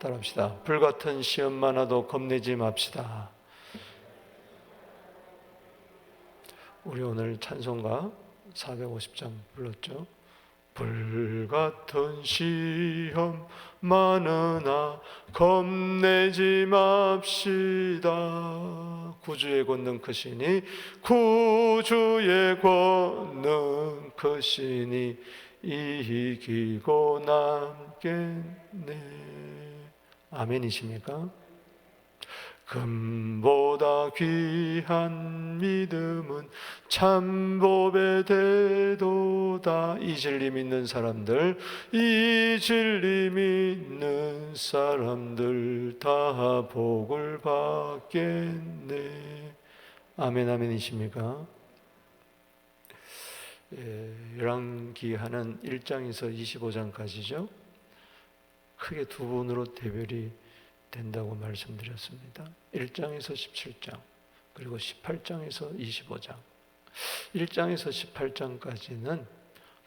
따라합시다. 불같은 시험 많아도 겁내지 맙시다. 우리 오늘 찬송가 450장 불렀죠. 불같은 시험 많으나 겁내지 맙시다. 구주의 권능 크시니 구주의 권능 크시니 이기고 남겠네. 아멘이십니까? 금보다 귀한 믿음은 참법에 대도다. 이 진리 믿는 사람들, 이 진리 믿는 사람들 다 복을 받겠네. 아멘, 아멘이십니까? 열왕기하는 1장에서 25장까지죠. 크게 두 분으로 대별이 된다고 말씀드렸습니다. 1장에서 17장 그리고 18장에서 25장. 1장에서 18장까지는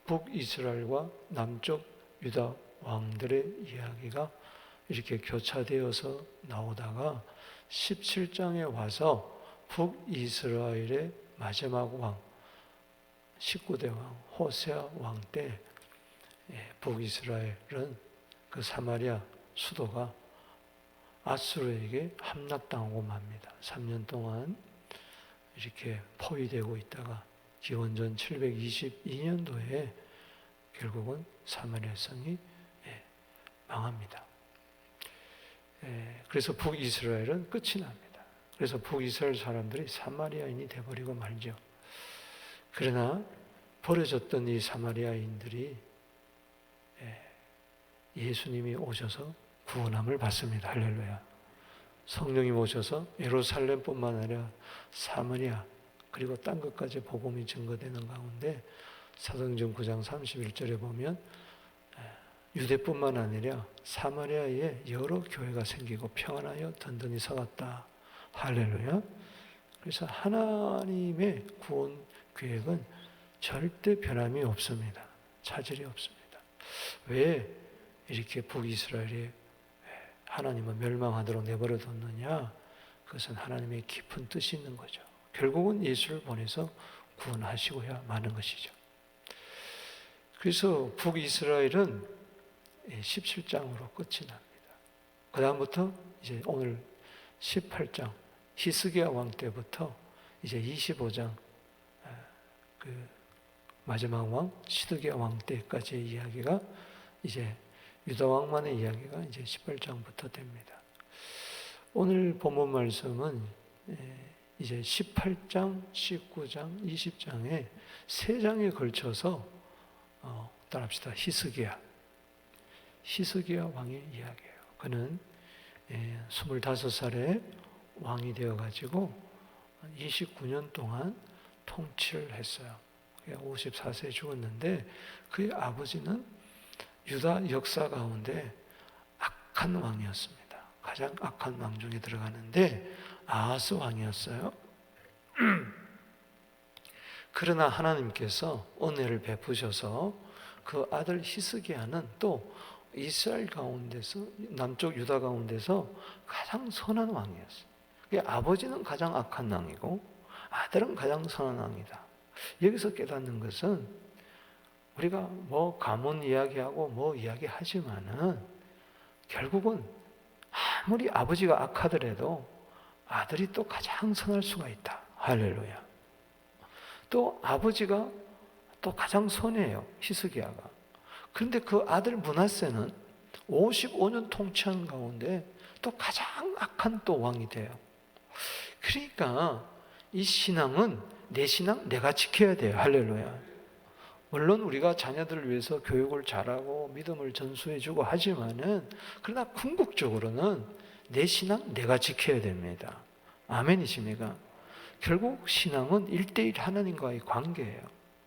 북이스라엘과 남쪽 유다 왕들의 이야기가 이렇게 교차되어서 나오다가 17장에 와서 북이스라엘의 마지막 왕 19대 왕 호세아 왕 때 북이스라엘은 그 사마리아 수도가 아수르에게 함락당하고 맙니다. 3년 동안 이렇게 포위되고 있다가 기원전 722년도에 결국은 사마리아 성이 망합니다. 그래서 북이스라엘은 끝이 납니다. 그래서 북이스라엘 사람들이 사마리아인이 되어버리고 말죠. 그러나 버려졌던 이 사마리아인들이 예수님이 오셔서 구원함을 받습니다. 할렐루야. 성령님 오셔서 예루살렘뿐만 아니라 사마리아 그리고 딴 것까지 복음이 증거되는 가운데 사도행전 9장 31절에 보면 유대뿐만 아니라 사마리아에 여러 교회가 생기고 평안하여 든든히 서갔다. 할렐루야. 그래서 하나님의 구원 계획은 절대 변함이 없습니다. 차질이 없습니다. 왜 이렇게 북이스라엘이 하나님은 멸망하도록 내버려 뒀느냐? 그것은 하나님의 깊은 뜻이 있는 거죠. 결국은 예수를 보내서 구원하시고야 마는 것이죠. 그래서 북이스라엘은 17장으로 끝이 납니다. 그 다음부터 이제 오늘 18장 히스기야 왕 때부터 이제 25장 그 마지막 왕 시드기야 왕 때까지의 이야기가 이제 유다 왕만의 이야기가 이제 18장부터 됩니다. 오늘 본문 말씀은 이제 18장, 19장, 20장에 세 장에 걸쳐서 따라합시다. 히스기야 왕의 이야기예요. 그는 25살에 왕이 되어가지고 29년 동안 통치를 했어요. 54세에 죽었는데 그의 아버지는 유다 역사 가운데 악한 왕이었습니다. 가장 악한 왕 중에 들어가는데 아하스 왕이었어요. 그러나 하나님께서 은혜를 베푸셔서 그 아들 히스기야는 또 이스라엘 가운데서 남쪽 유다 가운데서 가장 선한 왕이었어요. 아버지는 가장 악한 왕이고 아들은 가장 선한 왕이다. 여기서 깨닫는 것은 우리가 뭐 가문 이야기하고 뭐 이야기하지만은 결국은 아무리 아버지가 악하더라도 아들이 또 가장 선할 수가 있다. 할렐루야. 또 아버지가 또 가장 선해요. 히스기야가. 그런데 그 아들 므낫세는 55년 통치한 가운데 또 가장 악한 또 왕이 돼요. 그러니까 이 신앙은 내 신앙 내가 지켜야 돼요. 할렐루야. 물론 우리가 자녀들을 위해서 교육을 잘하고 믿음을 전수해주고 하지만은 그러나 궁극적으로는 내 신앙 내가 지켜야 됩니다. 아멘이십니까? 결국 신앙은 1:1 하나님과의 관계예요.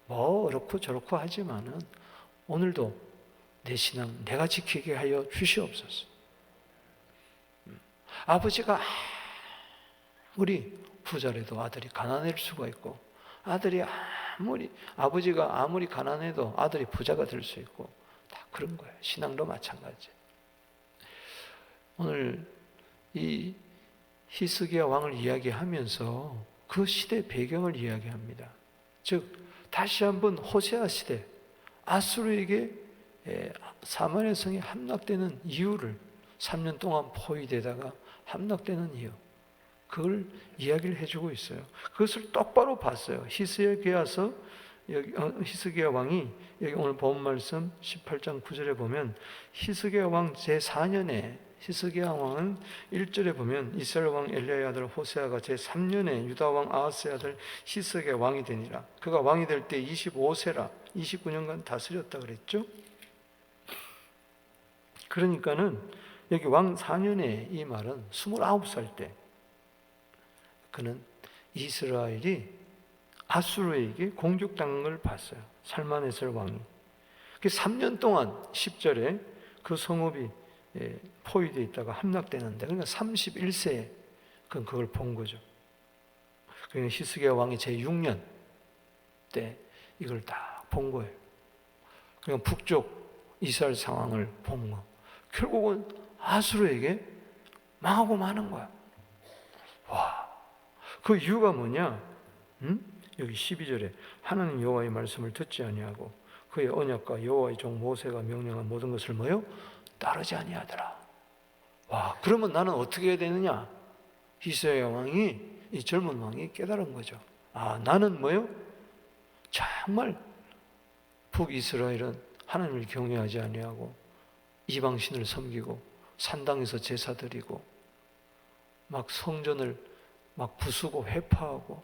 뭐 어렵고 저렇고 하지만은 오늘도 내 신앙 내가 지키게 하여 주시옵소서. 아버지가 아무리 부자라도 아들이 가난할 수가 있고 아버지가 아무리 가난해도 아들이 부자가 될 수 있고 다 그런 거예요. 신앙도 마찬가지. 오늘 이 히스기야 왕을 이야기하면서 그 시대 배경을 이야기합니다. 즉 다시 한번 호세아 시대, 아수르에게 사마리아 성이 함락되는 이유를, 3년 동안 포위되다가 함락되는 이유, 그걸 이야기를 해주고 있어요. 그것을 똑바로 봤어요. 히스기야 왕이 여기 오늘 본 말씀 18장 9절에 보면 히스기야 왕 제4년에, 히스기야 왕은 1절에 보면 이스라엘 왕 엘리야의 아들 호세아가 제3년에 유다 왕 아하스의 아들 히스기야 왕이 되니라. 그가 왕이 될 때 25세라. 29년간 다스렸다 그랬죠. 그러니까는 여기 왕 4년에 이 말은 29살 때 그는 이스라엘이 아수르에게 공격당한 걸 봤어요. 살마네셀 왕이. 3년 동안 10절에 그 성읍이 포위되어 있다가 함락되는데, 그러니까 31세에 그걸 본 거죠. 그러니까 히스기야 왕이 제6년 때 이걸 다 본 거예요. 그러니까 북쪽 이스라엘 상황을 본 거. 결국은 아수르에게 망하고 마는 거야. 와, 그 이유가 뭐냐? 여기 12절에 하나님 여호와의 말씀을 듣지 아니하고 그의 언약과 여호와의 종 모세가 명령한 모든 것을 뭐요? 따르지 아니하더라. 와, 그러면 나는 어떻게 해야 되느냐? 히스기야 왕이, 이 젊은 왕이 깨달은 거죠. 아, 나는 뭐요? 정말 북이스라엘은 하나님을 경외하지 아니하고 이방신을 섬기고 산당에서 제사 드리고 막 성전을 막 부수고 회파하고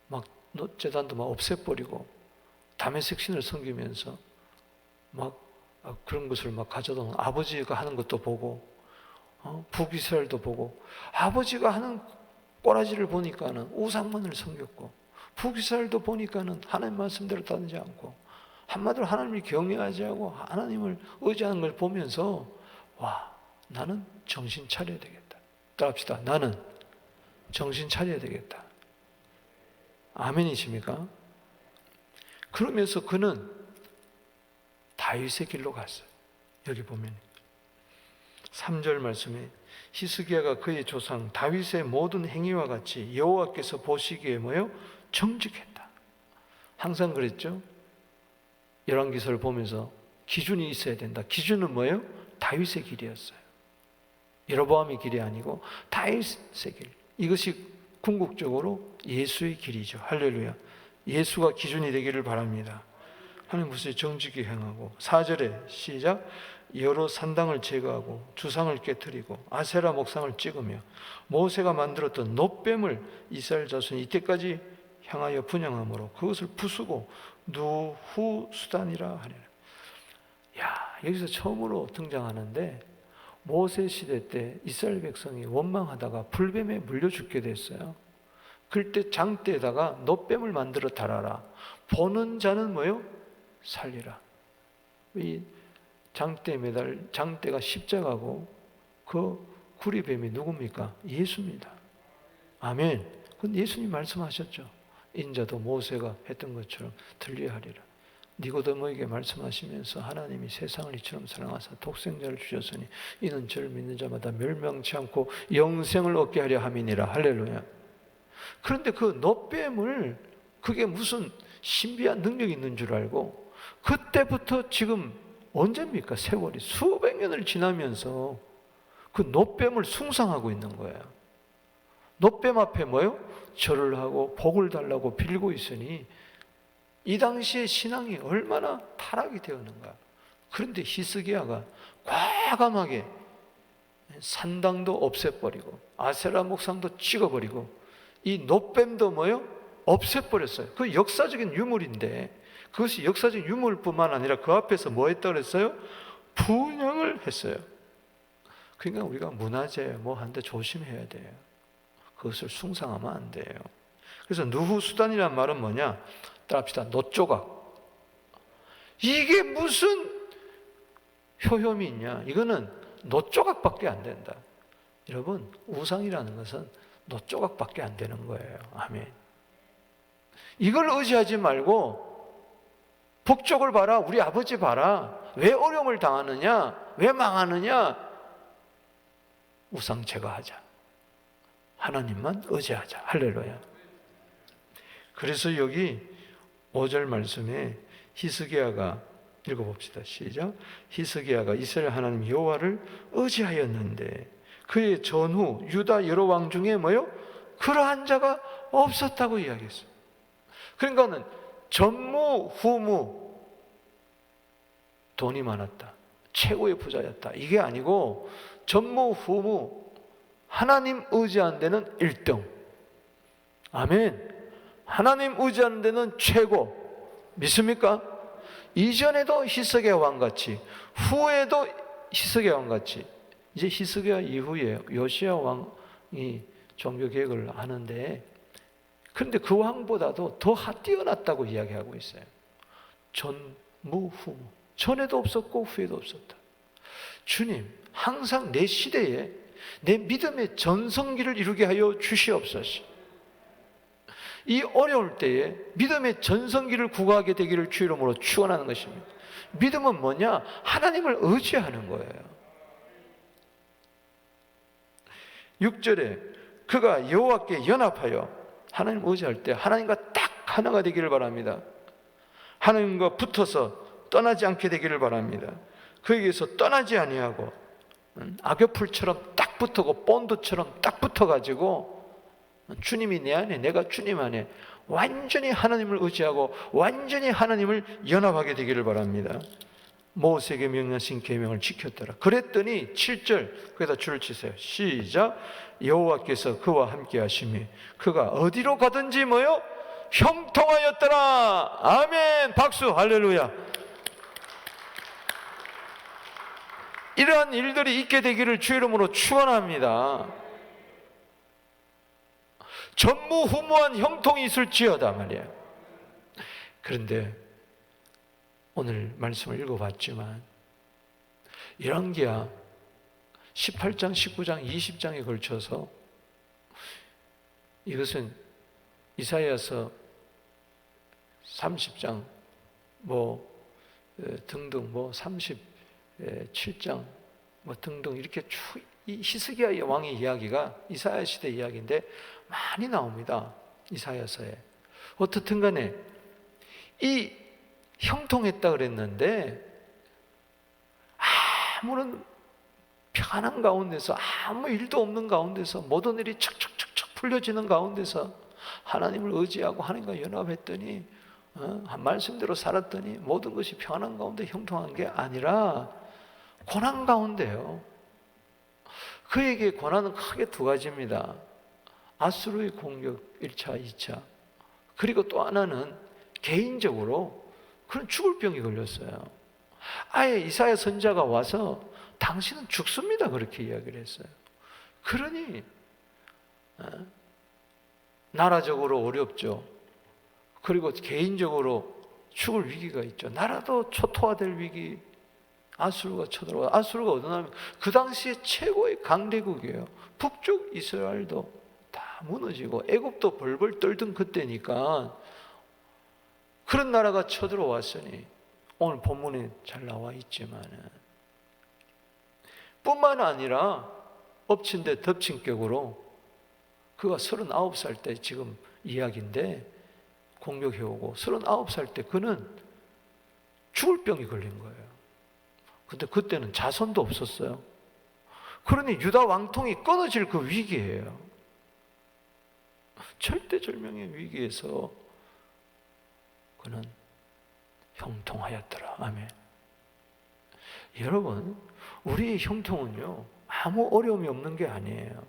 막 제단도 막 없애버리고 다메섹 신을 섬기면서 막 그런 것을 막 가져다 놓은, 아버지가 하는 것도 보고 북이스라엘도 보고, 아버지가 하는 꼬라지를 보니까는 우상만을 섬겼고, 북이스라엘도 보니까는 하나님 말씀대로 따르지 않고, 한마디로 하나님을 경외하지 않고 하나님을 의지하는 걸 보면서, 와, 나는 정신 차려야 되겠다. 따라합시다. 나는 정신 차려야 되겠다. 아멘이십니까? 그러면서 그는 다윗의 길로 갔어요. 여기 보면 3절 말씀에 히스기야가 그의 조상 다윗의 모든 행위와 같이 여호와께서 보시기에 뭐요? 정직했다. 항상 그랬죠. 열왕기서를 보면서 기준이 있어야 된다. 기준은 뭐예요? 다윗의 길이었어요. 여로보암의 길이 아니고 다윗의 길. 이것이 궁극적으로 예수의 길이죠. 할렐루야. 예수가 기준이 되기를 바랍니다. 하나님 무슨 정직히 행하고, 4절에 시작, 여러 산당을 제거하고 주상을 깨뜨리고 아세라 목상을 찍으며 모세가 만들었던 놋뱀을 이스라엘 자손이 이때까지 향하여 분향함으로 그것을 부수고 누후수단이라 하리라. 야, 여기서 처음으로 등장하는데, 모세 시대 때 이스라엘 백성이 원망하다가 불뱀에 물려 죽게 됐어요. 그때 장대에다가 놋뱀을 만들어 달아라. 보는 자는 뭐요? 살리라. 이 장대가 십자가고 그 구리뱀이 누굽니까? 예수입니다. 아멘. 그건 예수님 말씀하셨죠. 인자도 모세가 했던 것처럼 들려야 하리라. 니고데모에게 말씀하시면서 하나님이 세상을 이처럼 사랑하사 독생자를 주셨으니 이는 저를 믿는 자마다 멸망치 않고 영생을 얻게 하려 함이니라. 할렐루야. 그런데 그 놋뱀을, 그게 무슨 신비한 능력이 있는 줄 알고, 그때부터 지금 언제입니까? 세월이 수백 년을 지나면서 그 놋뱀을 숭상하고 있는 거예요. 놋뱀 앞에 뭐요? 절을 하고 복을 달라고 빌고 있으니 이 당시의 신앙이 얼마나 타락이 되었는가. 그런데 히스기야가 과감하게 산당도 없애버리고 아세라 목상도 찍어버리고 이 놋뱀도 뭐요? 없애버렸어요. 그 역사적인 유물인데, 그것이 역사적인 유물뿐만 아니라 그 앞에서 뭐 했다고 그랬어요? 분향을 했어요. 그러니까 우리가 문화재 뭐 하는데 조심해야 돼요. 그것을 숭상하면 안 돼요. 그래서 누후수단이란 말은 뭐냐? 따라합시다. 놋조각. 이게 무슨 효험이 있냐? 이거는 놋조각밖에 안 된다. 여러분, 우상이라는 것은 놋조각밖에 안 되는 거예요. 아멘. 이걸 의지하지 말고 북쪽을 봐라, 우리 아버지 봐라. 왜 어려움을 당하느냐? 왜 망하느냐? 우상 제거하자. 하나님만 의지하자. 할렐루야. 그래서 여기 5절 말씀에 히스기야가 읽어봅시다. 시작. 히스기야가 이스라엘 하나님 여호와를 의지하였는데 그의 전후 유다 여러 왕 중에 뭐요? 그러한 자가 없었다고 이야기했어요. 그러니까는 전무후무 돈이 많았다, 최고의 부자였다, 이게 아니고 전무후무 하나님 의지하는 데는 1등. 아멘. 하나님 의지하는 데는 최고. 믿습니까? 이전에도 히스기야 왕같이, 후에도 히스기야 왕같이, 이제 히스기야 이후에 요시야 왕이 종교 개혁을 하는데, 그런데 그 왕보다도 더 뛰어났다고 이야기하고 있어요. 전무후무. 전에도 없었고 후에도 없었다. 주님, 항상 내 시대에 내 믿음의 전성기를 이루게 하여 주시옵소서. 이 어려울 때에 믿음의 전성기를 구가하게 되기를 주 이름으로 축원하는 것입니다. 믿음은 뭐냐? 하나님을 의지하는 거예요. 6절에 그가 여호와께 연합하여, 하나님 의지할 때 하나님과 딱 하나가 되기를 바랍니다. 하나님과 붙어서 떠나지 않게 되기를 바랍니다. 그에게서 떠나지 아니하고 악어풀처럼 딱 붙고 본드처럼 딱 붙어가지고 주님이 내 안에, 내가 주님 안에 완전히 하나님을 의지하고 완전히 하나님을 연합하게 되기를 바랍니다. 모세에게 명령하신 계명을 지켰더라. 그랬더니 7절, 거기다 줄을 치세요. 시작. 여호와께서 그와 함께 하심이 그가 어디로 가든지 뭐요? 형통하였더라. 아멘. 박수. 할렐루야. 이러한 일들이 있게 되기를 주 이름으로 축원합니다. 전무후무한 형통이 있을지어다 말이에요. 그런데 오늘 말씀을 읽어봤지만 열왕기하 18장, 19장, 20장에 걸쳐서 이것은 이사야서 30장 등등 37장 등등 이렇게 쭉 이 히스기야 왕의 이야기가 이사야 시대 이야기인데 많이 나옵니다. 이사야서에. 어떻든 간에 이 형통했다 그랬는데 아무런 평안한 가운데서, 아무 일도 없는 가운데서, 모든 일이 척척척척 풀려지는 가운데서 하나님을 의지하고 하나님과 연합했더니 한 말씀대로 살았더니 모든 것이 평안한 가운데 형통한 게 아니라 고난 가운데요. 그에게 고난은 크게 두 가지입니다. 아수르의 공격 1차, 2차. 그리고 또 하나는 개인적으로 그런 죽을 병이 걸렸어요. 아예 이사야 선지자가 와서 당신은 죽습니다 그렇게 이야기를 했어요. 그러니 나라적으로 어렵죠. 그리고 개인적으로 죽을 위기가 있죠. 나라도 초토화될 위기. 아수르가 쳐들어와. 아수르가 어디 나면 그 당시에 최고의 강대국이에요. 북쪽 이스라엘도 다 무너지고 애굽도 벌벌 떨던 그때니까 그런 나라가 쳐들어왔으니 오늘 본문에 잘 나와 있지만은 뿐만 아니라 엎친 데 덮친 격으로 그가 39살 때 지금 이야기인데 공격해오고 39살 때 그는 죽을 병이 걸린 거예요. 근데 그때는 자손도 없었어요. 그러니 유다 왕통이 끊어질 그 위기예요. 절대절명의 위기에서 그는 형통하였더라. 아멘. 여러분, 우리의 형통은요 아무 어려움이 없는 게 아니에요.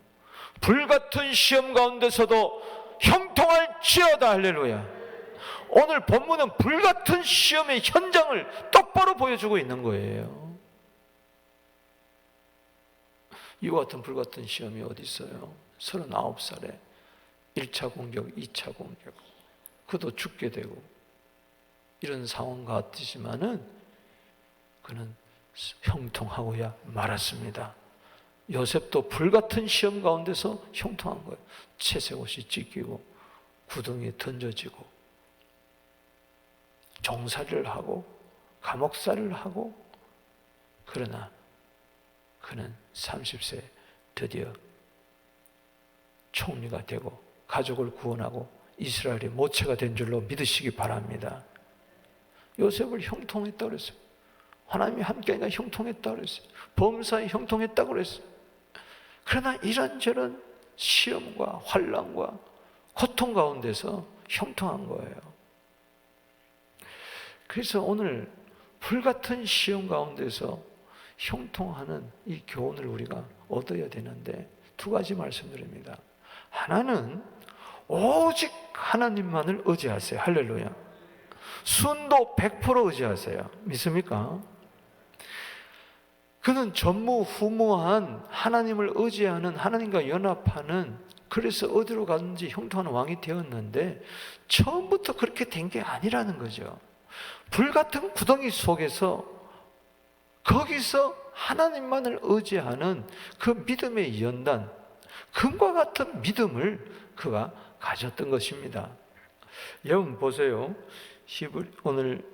불같은 시험 가운데서도 형통할지어다. 할렐루야. 오늘 본문은 불같은 시험의 현장을 똑바로 보여주고 있는 거예요. 이와 같은 불같은 시험이 어디 있어요? 39살에 1차 공격, 2차 공격, 그도 죽게 되고 이런 상황 같지만은 그는 형통하고야 말았습니다. 요셉도 불같은 시험 가운데서 형통한 거예요. 채색옷이 찢기고 구덩이에 던져지고 종살이를 하고 감옥살이를 하고, 그러나 그는 30세 드디어 총리가 되고 가족을 구원하고 이스라엘의 모체가 된 줄로 믿으시기 바랍니다. 요셉을 형통했다고 그랬어요. 하나님이 함께하니까 형통했다고 그랬어요. 범사에 형통했다고 그랬어요. 그러나 이런저런 시험과 환난과 고통 가운데서 형통한 거예요. 그래서 오늘 불같은 시험 가운데서 형통하는 이 교훈을 우리가 얻어야 되는데 두 가지 말씀드립니다. 하나는 오직 하나님만을 의지하세요. 할렐루야. 순도 100% 의지하세요. 믿습니까? 그는 전무후무한 하나님을 의지하는, 하나님과 연합하는, 그래서 어디로 갔는지 형통하는 왕이 되었는데 처음부터 그렇게 된 게 아니라는 거죠. 불같은 구덩이 속에서 거기서 하나님만을 의지하는 그 믿음의 연단, 금과 같은 믿음을 그가 가졌던 것입니다. 여러분 보세요. 오늘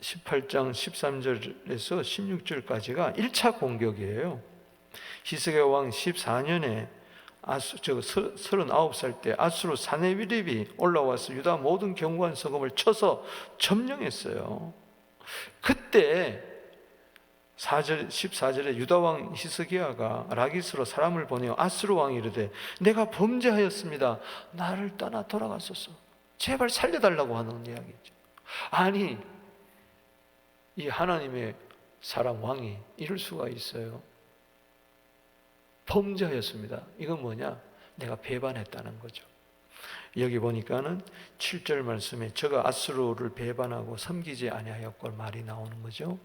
18장 13절에서 16절까지가 1차 공격이에요. 히스기야 왕 14년에 39살 때 아수르 사네비립이 올라와서 유다 모든 견고한 성읍을 쳐서 점령했어요. 그때 14절에 유다 왕 히스기야가 라기스로 사람을 보내어 아수르 왕이 이르되 내가 범죄하였습니다. 나를 떠나 돌아갔었어. 제발 살려달라고 하는 이야기죠. 아니, 이 하나님의 사람 왕이 이럴 수가 있어요. 범죄하였습니다. 이건 뭐냐? 내가 배반했다는 거죠. 여기 보니까는 7절 말씀에 저가 아수르를 배반하고 섬기지 아니하였고 말이 나오는 거죠.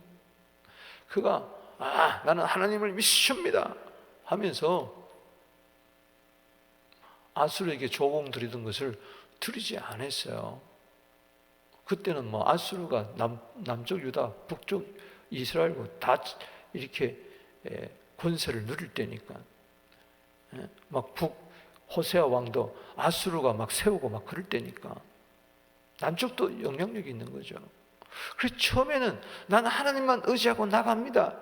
그가 나는 하나님을 믿습니다 하면서 아수르에게 조공 드리던 것을 드리지 않았어요. 그때는 뭐 아수르가 남쪽 유다, 북쪽 이스라엘과 다 이렇게 권세를 누릴 때니까 막 호세아 왕도 아수르가 막 세우고 막 그럴 때니까 남쪽도 영향력이 있는 거죠. 그래서 처음에는 나는 하나님만 의지하고 나갑니다.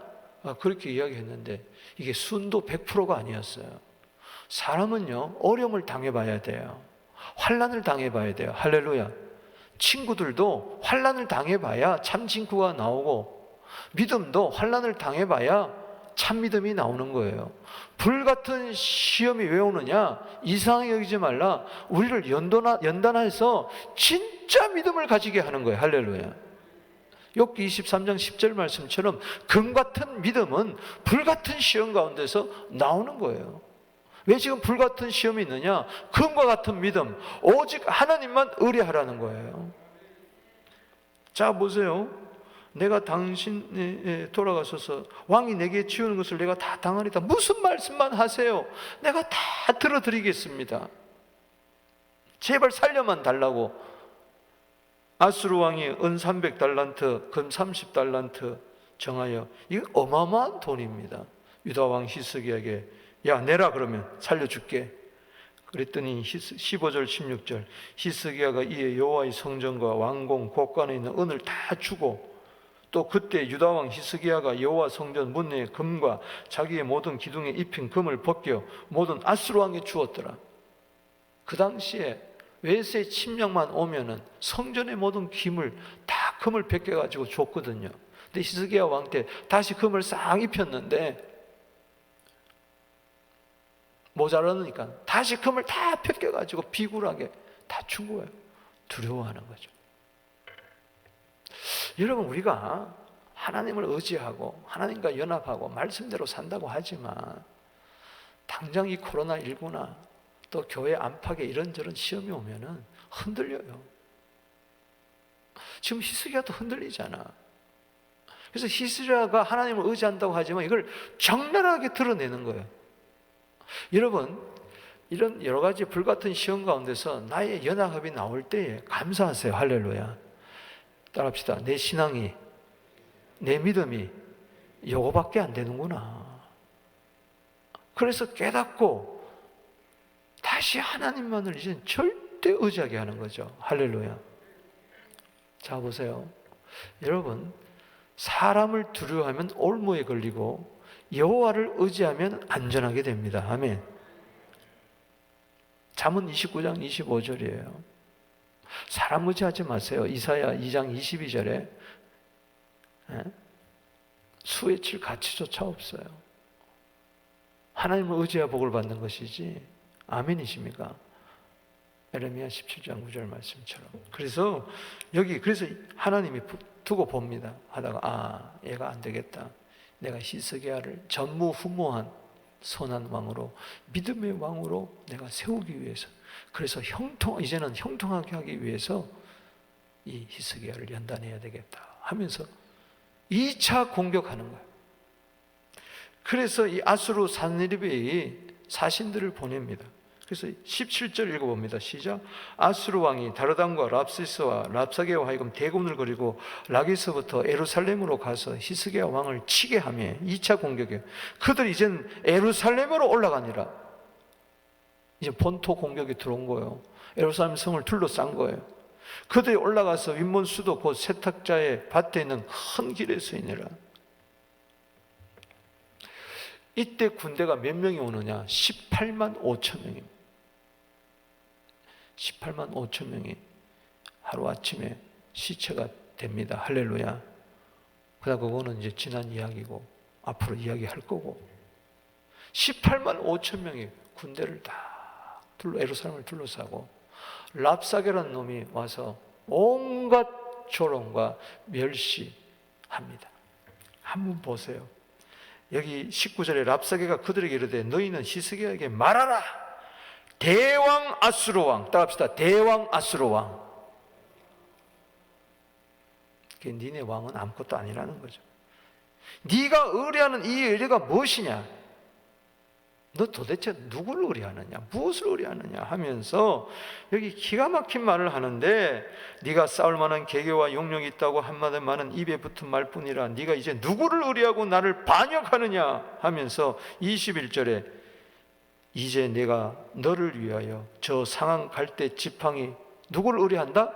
그렇게 이야기했는데 이게 순도 100%가 아니었어요. 사람은요 어려움을 당해봐야 돼요. 환난을 당해봐야 돼요. 할렐루야. 친구들도 환난을 당해봐야 참 친구가 나오고 믿음도 환난을 당해봐야 참 믿음이 나오는 거예요. 불같은 시험이 왜 오느냐? 이상하게 여기지 말라. 우리를 연단해서 진짜 믿음을 가지게 하는 거예요. 할렐루야. 욥기 23장 10절 말씀처럼 금같은 믿음은 불같은 시험 가운데서 나오는 거예요. 왜 지금 불같은 시험이 있느냐? 금과 같은 믿음, 오직 하나님만 의뢰하라는 거예요. 자 보세요. 내가 당신에 돌아가셔서 왕이 내게 치우는 것을 내가 다 당하리다. 무슨 말씀만 하세요. 내가 다 들어드리겠습니다. 제발 살려만 달라고. 아수르 왕이 은 300달란트, 금 30달란트 정하여, 이거 어마어마한 돈입니다. 유다 왕 히스기야에게 야 내라 그러면 살려줄게. 그랬더니 15절 16절 히스기야가 이에 여호와의 성전과 왕궁 곳간에 있는 은을 다 주고 또 그때 유다 왕 히스기야가 여호와 성전 문의 금과 자기의 모든 기둥에 입힌 금을 벗겨 모든 아수르 왕에 주었더라. 그 당시에 외세 침략만 오면은 성전의 모든 금을 다 금을 벗겨가지고 줬거든요. 근데 히스기야 왕 때 다시 금을 싹 입혔는데 모자라니까 다시 금을 다 벗겨가지고 비굴하게 다 준 거예요. 두려워하는 거죠. 여러분 우리가 하나님을 의지하고 하나님과 연합하고 말씀대로 산다고 하지만 당장 이 코로나19나 또 교회 안팎에 이런저런 시험이 오면은 흔들려요. 지금 히스기야도 흔들리잖아. 그래서 히스기야가 하나님을 의지한다고 하지만 이걸 적나라하게 드러내는 거예요. 여러분 이런 여러 가지 불같은 시험 가운데서 나의 연합이 나올 때에 감사하세요. 할렐루야. 따라합시다. 내 신앙이, 내 믿음이 요거밖에 안 되는구나. 그래서 깨닫고 다시 하나님만을 이제 절대 의지하게 하는 거죠. 할렐루야. 자 보세요. 여러분 사람을 두려워하면 올무에 걸리고 여호와를 의지하면 안전하게 됩니다. 아멘. 잠언 29장 25절이에요. 사람 의지하지 마세요. 이사야 2장 22절에 수에 칠 가치조차 없어요. 하나님을 의지해야 복을 받는 것이지. 아멘이십니까? 에레미야 17장 9절 말씀처럼. 그래서 하나님이 두고 봅니다. 하다가 얘가 안 되겠다. 내가 히스기야를 전무후무한 선한 왕으로, 믿음의 왕으로 내가 세우기 위해서, 그래서 이제는 형통하게 하기 위해서 이 히스기야를 연단해야 되겠다 하면서 2차 공격하는 거예요. 그래서 이 아수르 산헤립이 사신들을 보냅니다. 그래서 17절 읽어봅니다. 시작. 아수르 왕이 다르단과 랍시스와 랍사게와 하여금 대군을 거리고 라기스부터 예루살렘으로 가서 히스기야 왕을 치게 하며 2차 공격이에요. 그들이 이제는 예루살렘으로 올라가니라. 이제 본토 공격이 들어온 거예요. 예루살렘 성을 둘러싼 거예요. 그들이 올라가서 윗문 수도 곧 세탁자의 밭에 있는 큰 길에 서이니라. 이때 군대가 몇 명이 오느냐? 18만 5천 명입니다. 18만 5천 명이 하루아침에 시체가 됩니다. 할렐루야. 그러나 그거는 이제 지난 이야기고 앞으로 이야기할 거고, 18만 5천 명이 군대를 다 예루살렘을 둘러싸고 랍사게라는 놈이 와서 온갖 조롱과 멸시합니다. 한번 보세요. 여기 19절에 랍사게가 그들에게 이르되 너희는 히스기야에게 말하라. 대왕 아수르 왕, 따라합시다. 대왕 아수르 왕. 니네 왕은 아무것도 아니라는 거죠. 네가 의뢰하는 이 의뢰가 무엇이냐? 너 도대체 누구를 의뢰하느냐? 무엇을 의뢰하느냐? 하면서 여기 기가 막힌 말을 하는데, 네가 싸울 만한 계계와 용력이 있다고 한마디만은 입에 붙은 말뿐이라 네가 이제 누구를 의뢰하고 나를 반역하느냐? 하면서 21절에 이제 내가 너를 위하여 저 상한 갈대 지팡이, 누구를 의뢰한다?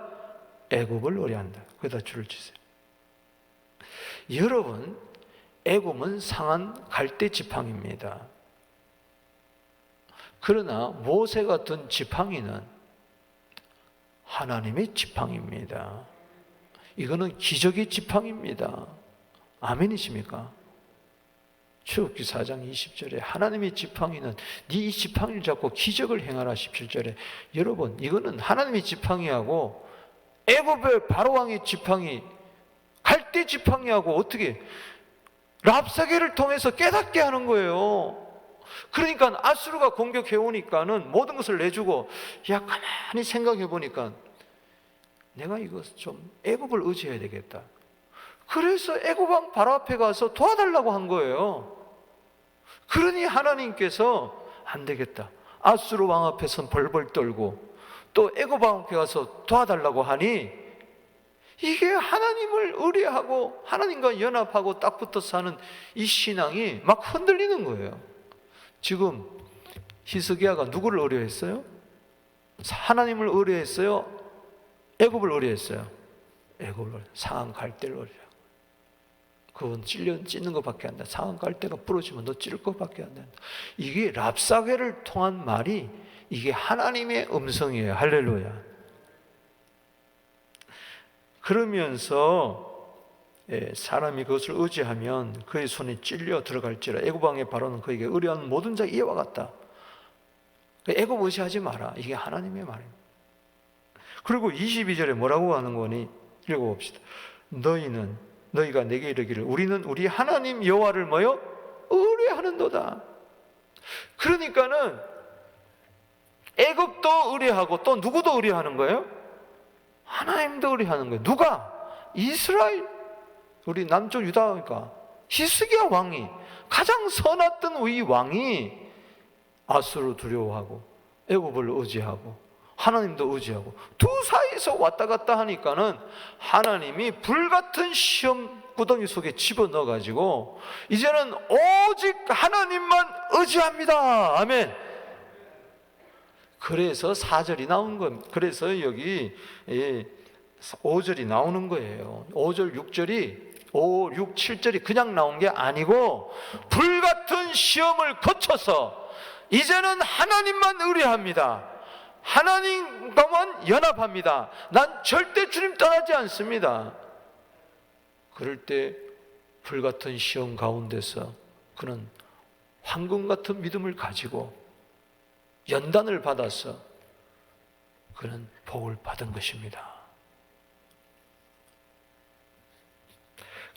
애굽을 의뢰한다. 거기다 줄을 치세요. 여러분, 애굽은 상한 갈대 지팡이입니다. 그러나 모세가 든 지팡이는 하나님의 지팡이입니다. 이거는 기적의 지팡이입니다. 아멘이십니까? 출애굽기 4장 20절에 하나님의 지팡이는 네 이 지팡이를 잡고 기적을 행하라. 17절에 여러분, 이거는 하나님의 지팡이하고 애굽의 바로왕의 지팡이, 갈대 지팡이하고 어떻게 랍사게를 통해서 깨닫게 하는 거예요. 그러니까 아수르가 공격해 오니까는 모든 것을 내주고, 가만히 생각해 보니까 내가 이거 좀 애굽을 의지해야 되겠다. 그래서 애굽 왕 바로 앞에 가서 도와달라고 한 거예요. 그러니 하나님께서 안 되겠다. 아수르 왕 앞에선 벌벌 떨고 또 애굽 왕 앞에 가서 도와달라고 하니, 이게 하나님을 의뢰하고 하나님과 연합하고 딱 붙어 사는 이 신앙이 막 흔들리는 거예요. 지금 히스기야가 누구를 의뢰했어요? 하나님을 의뢰했어요? 애굽을 의뢰했어요? 애굽을, 상한 갈대를 의뢰하고. 그건 찢는 것밖에 안 돼. 상한 갈대가 부러지면 너 찌를 것밖에 안 된다. 이게 랍사게를 통한 말이, 이게 하나님의 음성이에요. 할렐루야. 그러면서 사람이 그것을 의지하면 그의 손에 찔려 들어갈지라. 애굽 왕의 바로는 그에게 의뢰하는 모든 자 이와 같다. 애굽 의지하지 마라. 이게 하나님의 말입니다. 그리고 22절에 뭐라고 하는 거니? 읽어봅시다. 너희가 내게 이르기를 우리는 우리 하나님 여호와를 뭐요? 의뢰하는도다. 그러니까는 애굽도 의뢰하고 또 누구도 의뢰하는 거예요? 하나님도 의뢰하는 거예요. 누가? 이스라엘, 우리 남쪽 유다니까 히스기야 왕이, 가장 선했던 이 왕이 아수르 두려워하고 애굽을 의지하고 하나님도 의지하고 두 사이에서 왔다 갔다 하니까는 하나님이 불같은 시험 구덩이 속에 집어넣어 가지고 이제는 오직 하나님만 의지합니다. 아멘. 그래서 4절이 나온 겁니다. 그래서 여기 5절이 나오는 거예요. 5절, 6절이 5, 6, 7절이 그냥 나온 게 아니고 불같은 시험을 거쳐서 이제는 하나님만 의뢰합니다. 하나님과만 연합합니다. 난 절대 주님 떠나지 않습니다. 그럴 때 불같은 시험 가운데서 그는 황금 같은 믿음을 가지고 연단을 받아서 그는 복을 받은 것입니다.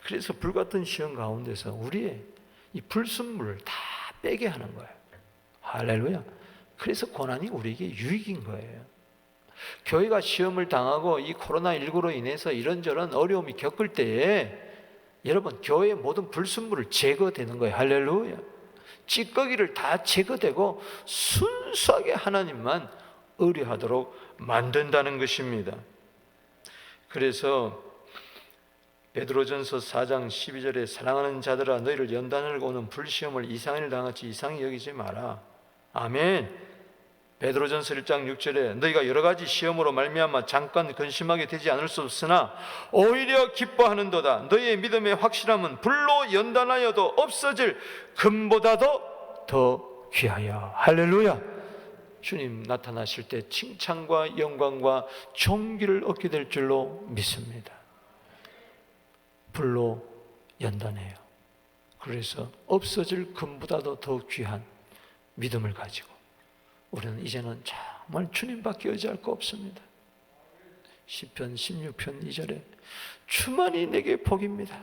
그래서 불같은 시험 가운데서 우리의 이 불순물을 다 빼게 하는 거예요. 할렐루야. 그래서 고난이 우리에게 유익인 거예요. 교회가 시험을 당하고 이 코로나19로 인해서 이런저런 어려움이 겪을 때에 여러분 교회의 모든 불순물을 제거되는 거예요. 할렐루야. 찌꺼기를 다 제거되고 순수하게 하나님만 의뢰하도록 만든다는 것입니다. 그래서 베드로전서 4장 12절에 사랑하는 자들아 너희를 연단을 오는 불시험을 이상을 당하지 이상히 여기지 마라. 아멘. 베드로전서 1장 6절에 너희가 여러 가지 시험으로 말미암아 잠깐 근심하게 되지 않을 수 없으나 오히려 기뻐하는도다. 너희의 믿음의 확실함은 불로 연단하여도 없어질 금보다도 더 귀하여. 할렐루야. 주님 나타나실 때 칭찬과 영광과 존귀를 얻게 될 줄로 믿습니다. 불로 연단해요. 그래서 없어질 금보다도 더 귀한 믿음을 가지고 우리는 이제는 정말 주님밖에 의지할 거 없습니다. 시편 16편 2절에 주만이 내게 복입니다.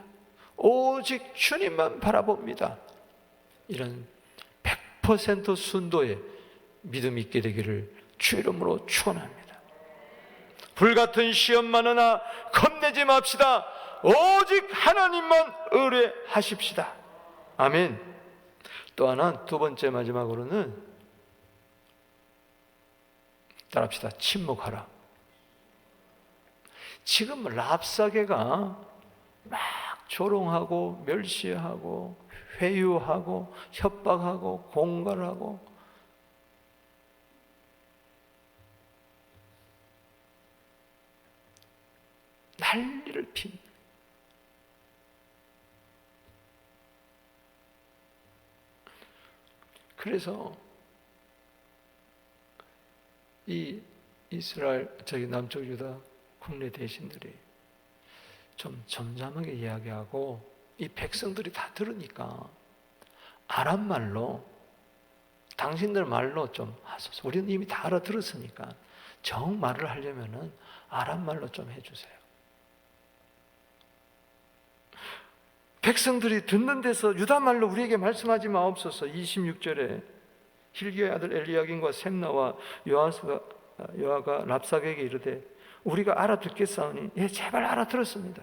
오직 주님만 바라봅니다. 이런 100% 순도의 믿음이 있게 되기를 주 이름으로 축원합니다. 불같은 시험 많으나 겁내지 맙시다. 오직 하나님만 의뢰하십시다. 아멘. 또 하나 두 번째 마지막으로는 따라합시다. 침묵하라. 지금 랍사게가 막 조롱하고 멸시하고 회유하고 협박하고 공갈하고 난리를 핍니다. 그래서 이 이스라엘 남쪽 유다 국내 대신들이 좀 점잖하게 이야기하고 이 백성들이 다 들으니까 아람 말로 당신들 말로 좀 하소서. 우리는 이미 다 알아들었으니까 정 말을 하려면은 아람 말로 좀 해주세요. 백성들이 듣는 데서 유다 말로 우리에게 말씀하지 마옵소서. 26절에 hil기야의 아들 엘리야김과 셈나와 요아가 랍사게에게 이르되 우리가 알아듣겠사오니 예 제발 알아들었습니다.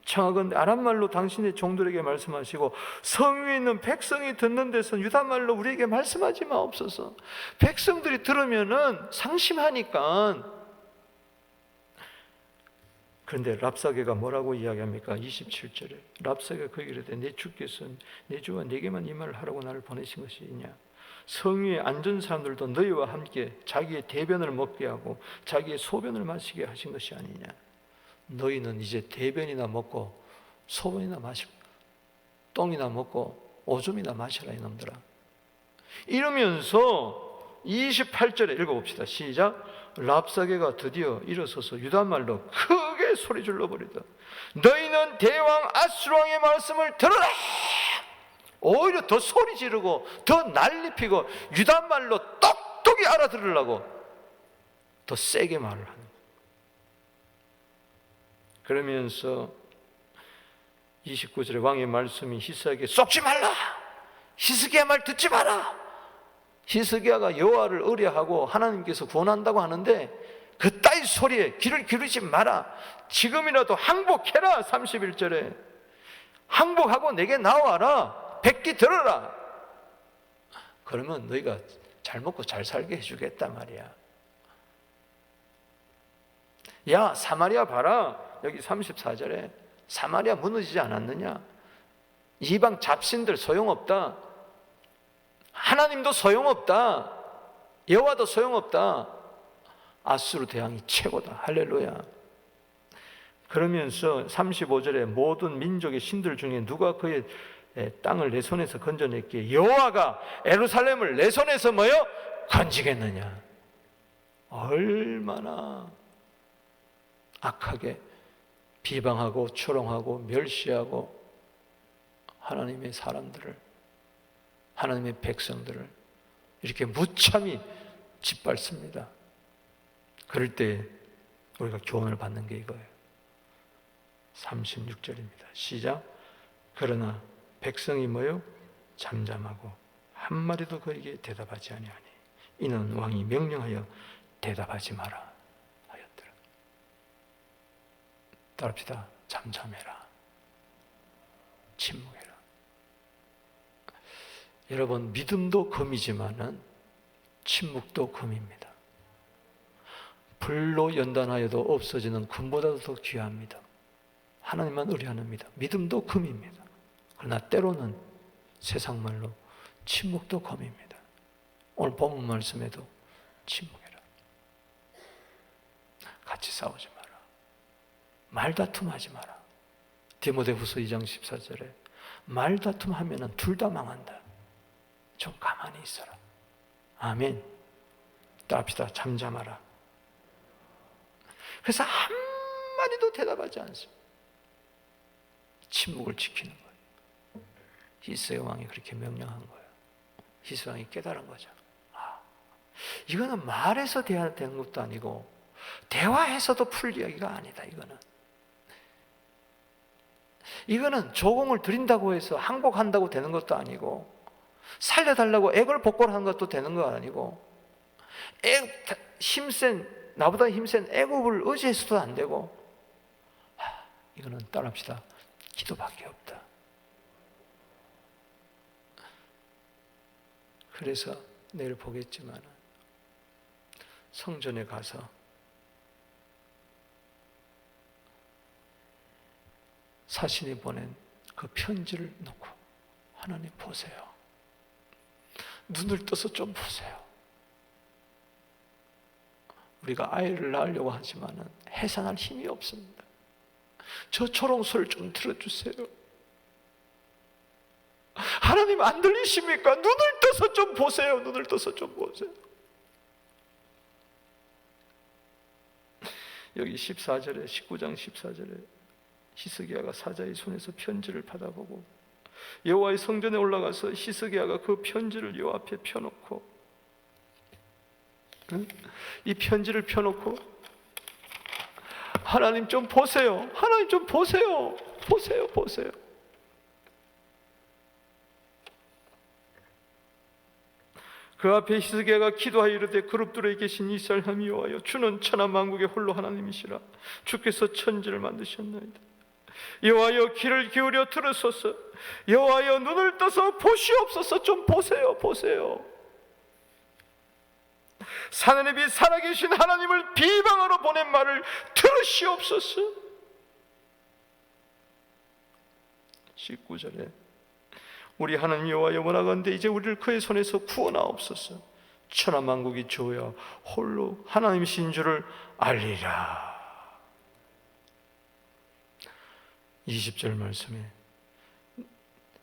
청하건대 아람 말로 당신의 종들에게 말씀하시고 성 위에 있는 백성이 듣는 데서 유다 말로 우리에게 말씀하지 마옵소서. 백성들이 들으면은 상심하니까. 그런데 랍사게가 뭐라고 이야기합니까? 27절에 랍사게가 그에게 이르되 내 주께서 내 주와 내게만 이 말을 하라고 나를 보내신 것이 있냐? 성 위에 앉은 사람들도 너희와 함께 자기의 대변을 먹게 하고 자기의 소변을 마시게 하신 것이 아니냐? 너희는 이제 대변이나 먹고 소변이나 마시고 똥이나 먹고 오줌이나 마시라 이놈들아. 이러면서 28절에 읽어봅시다. 시작. 랍사게가 드디어 일어서서 유다말로 크게 소리 질러버리다. 너희는 대왕 아수르왕의 말씀을 들으라. 오히려 더 소리 지르고 더 난리피고 유다말로 똑똑히 알아들으려고 더 세게 말을 하는 거예요. 그러면서 29절에 왕의 말씀이 히스기야에게 속지 말라. 히스기야 말 듣지 마라. 히스기야가 여호와를 의뢰하고 하나님께서 구원한다고 하는데 그따위 소리에 귀를 기울이지 마라. 지금이라도 항복해라. 31절에 항복하고 내게 나와라. 백기 들어라. 그러면 너희가 잘 먹고 잘 살게 해주겠단 말이야. 야 사마리아 봐라. 여기 34절에 사마리아 무너지지 않았느냐? 이방 잡신들 소용없다. 하나님도 소용없다. 여호와도 소용없다. 아수르 대왕이 최고다. 할렐루야. 그러면서 35절에 모든 민족의 신들 중에 누가 그의 땅을 내 손에서 건져냈기에 여호와가 예루살렘을 내 손에서 뭐요? 건지겠느냐. 얼마나 악하게 비방하고 추롱하고 멸시하고 하나님의 사람들을, 하나님의 백성들을 이렇게 무참히 짓밟습니다. 그럴 때 우리가 교훈을 받는 게 이거예요. 36절입니다. 시작. 그러나 백성이 뭐요? 잠잠하고 한 마리도 그에게 대답하지 아니하니 이는 왕이 명령하여 대답하지 마라 하였더라. 따릅시다. 잠잠해라. 침묵해라. 여러분, 믿음도 금이지만은 침묵도 금입니다. 불로 연단하여도 없어지는 금보다도 더 귀합니다. 하나님만 의뢰하는 믿음도 금입니다. 그러나 때로는 세상 말로 침묵도 금입니다. 오늘 본문 말씀에도 침묵해라. 같이 싸우지 마라. 말다툼하지 마라. 디모데후서 2장 14절에 말다툼하면 둘 다 망한다. 좀 가만히 있어라. 아멘. 따합시다. 잠잠하라. 그래서 한마디도 대답하지 않습니다. 침묵을 지키는 거예요. 히스의 왕이 그렇게 명령한 거예요. 히스 왕이 깨달은 거죠. 이거는 말해서 대화되는 것도 아니고 대화해서도 풀 이야기가 아니다. 이거는 조공을 드린다고 해서 항복한다고 되는 것도 아니고 살려달라고 애걸복걸하는 것도 되는 거 아니고 나보다 힘센 애굽을 의지해서도 안 되고 이거는 따라합시다. 기도밖에 없다. 그래서 내일 보겠지만 성전에 가서 사신이 보낸 그 편지를 놓고 하나님 보세요. 눈을 떠서 좀 보세요. 우리가 아이를 낳으려고 하지만 해산할 힘이 없습니다. 저 초롱소를 좀 들어주세요. 하나님 안 들리십니까? 눈을 떠서 좀 보세요. 눈을 떠서 좀 보세요. 여기 14절에 19장 14절에 히스기야가 사자의 손에서 편지를 받아보고 여호와의 성전에 올라가서 히스기야가 그 편지를 여호와 앞에 펴놓고 이 편지를 펴놓고 하나님 좀 보세요. 하나님 좀 보세요. 보세요. 그 앞에 히스기야가 기도하여 이르되 그룹들에 계신 이스라엘 하나님 여호와여 주는 천하 만국의 홀로 하나님이시라. 주께서 천지를 만드셨나이다. 여호와여 귀를 기울여 들으소서. 여호와여 눈을 떠서 보시옵소서. 좀 보세요. 사내의 빛 살아계신 하나님을 비방하러 보낸 말을 들으시옵소서. 19절에 우리 하나님 여호와여 원하건대 이제 우리를 그의 손에서 구원하옵소서. 천하 만국이 주여 홀로 하나님이신 줄을 알리라. 20절 말씀에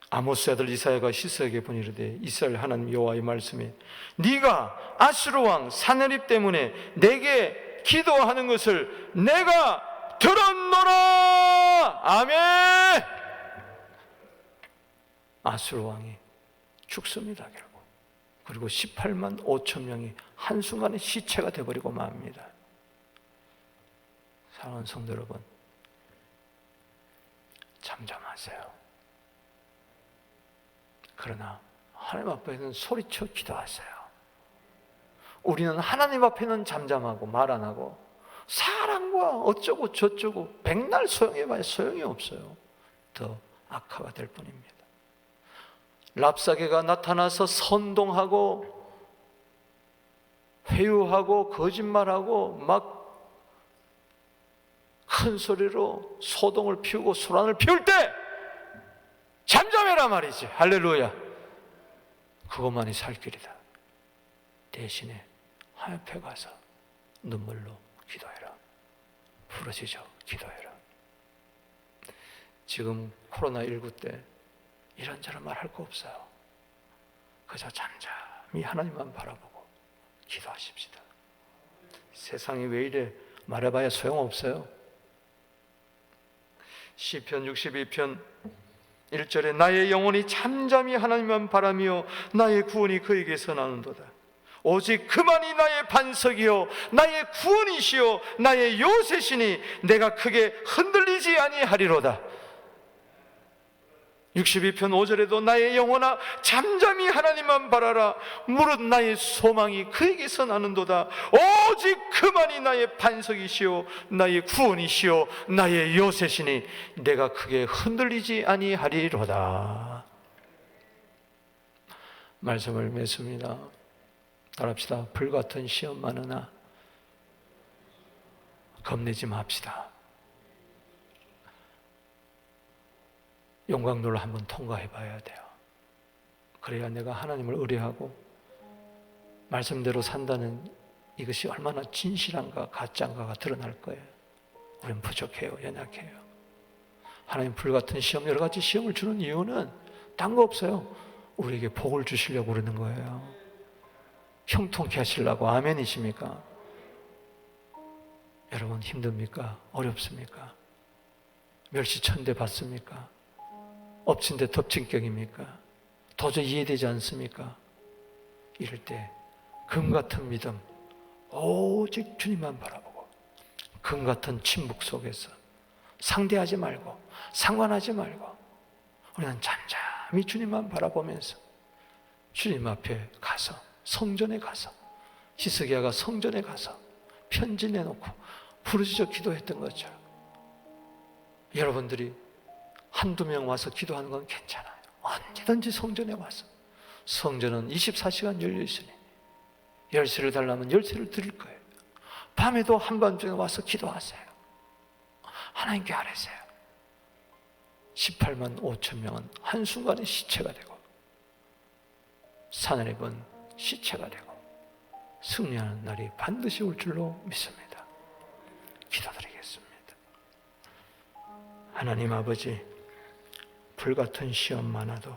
아모스 아들 이사야가 히스기야에게 보니 이르되 이스라엘 하나님 여호와의 말씀에 네가 아수르 왕 사내립 때문에 내게 기도하는 것을 내가 들었노라. 아멘. 아수르 왕이 죽습니다. 결국. 그리고 18만 5천 명이 한순간에 시체가 되어버리고 맙니다. 사랑하는 성도 여러분, 잠잠하세요. 그러나 하나님 앞에는 소리쳐 기도하세요. 우리는 하나님 앞에는 잠잠하고 말 안 하고 사랑과 어쩌고 저쩌고 백날 소용해봐야 소용이 없어요. 더 악화가 될 뿐입니다. 랍사게가 나타나서 선동하고 회유하고 거짓말하고 막 큰 소리로 소동을 피우고 소란을 피울 때 잠잠해라 말이지. 할렐루야. 그것만이 살 길이다. 대신에 하나님 앞에 가서 눈물로 기도해라. 부르짖어 기도해라. 지금 코로나19 때 이런저런 말할 거 없어요. 그저 잠잠히 하나님만 바라보고 기도하십시다. 세상이 왜 이래 말해봐야 소용없어요. 시편 62편 1절에 나의 영혼이 잠잠히 하나님만 바라며 나의 구원이 그에게서 나는도다. 오직 그만이 나의 반석이요 나의 구원이시요 나의 요새시니 내가 크게 흔들리지 아니하리로다. 62편 5절에도 나의 영혼아 잠잠히 하나님만 바라라. 무릇 나의 소망이 그에게서 나는도다. 오직 그만이 나의 반석이시요 나의 구원이시요 나의 요새시니 내가 크게 흔들리지 아니하리로다. 말씀을 맺습니다. 따라합시다. 불같은 시험 많으나 겁내지 맙시다. 용광로를 한번 통과해 봐야 돼요. 그래야 내가 하나님을 의뢰하고 말씀대로 산다는 이것이 얼마나 진실한가 가짜인가가 드러날 거예요. 우리는 부족해요. 연약해요. 하나님 불같은 시험, 여러 가지 시험을 주는 이유는 딴 거 없어요. 우리에게 복을 주시려고 그러는 거예요. 형통케 하시려고. 아멘이십니까? 여러분 힘듭니까? 어렵습니까? 멸시천대 받습니까? 엎친 데 덮친 격입니까? 도저히 이해되지 않습니까? 이럴 때 금같은 믿음, 오직 주님만 바라보고 금같은 침묵 속에서 상대하지 말고 상관하지 말고 우리는 잠잠히 주님만 바라보면서 주님 앞에 가서 성전에 가서 히스기야가 성전에 가서 편지 내놓고 부르짖어 기도했던 것처럼 여러분들이 한두 명 와서 기도하는 건 괜찮아요. 언제든지 성전에 와서. 성전은 24시간 열려 있으니 열쇠를 달라면 열쇠를 드릴 거예요. 밤에도 한밤중에 와서 기도하세요. 하나님께 아뢰세요. 18만 5천 명은 한순간에 시체가 되고 사내립은 시체가 되고 승리하는 날이 반드시 올 줄로 믿습니다. 기도드리겠습니다. 하나님 아버지, 불같은 시험 많아도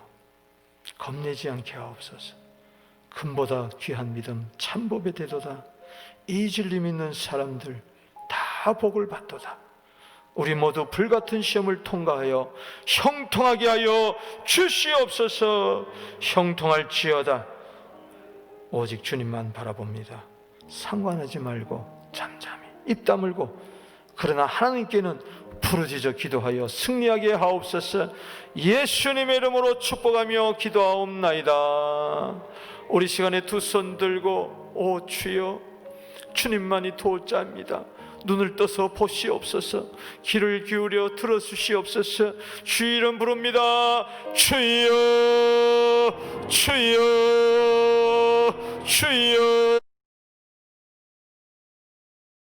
겁내지 않게 하옵소서. 금보다 귀한 믿음 참법에 대도다. 이 진리 믿는 사람들 다 복을 받도다. 우리 모두 불같은 시험을 통과하여 형통하게 하여 주시옵소서. 형통할지어다. 오직 주님만 바라봅니다. 상관하지 말고 잠잠히 입 다물고, 그러나 하나님께는 부르짖어 기도하여 승리하게 하옵소서. 예수님의 이름으로 축복하며 기도하옵나이다. 우리 시간에 두 손 들고, 오 주여, 주님만이 도자입니다. 눈을 떠서 보시옵소서. 귀를 기울여 들어주시옵소서. 주 이름 부릅니다. 주여, 주여, 주여.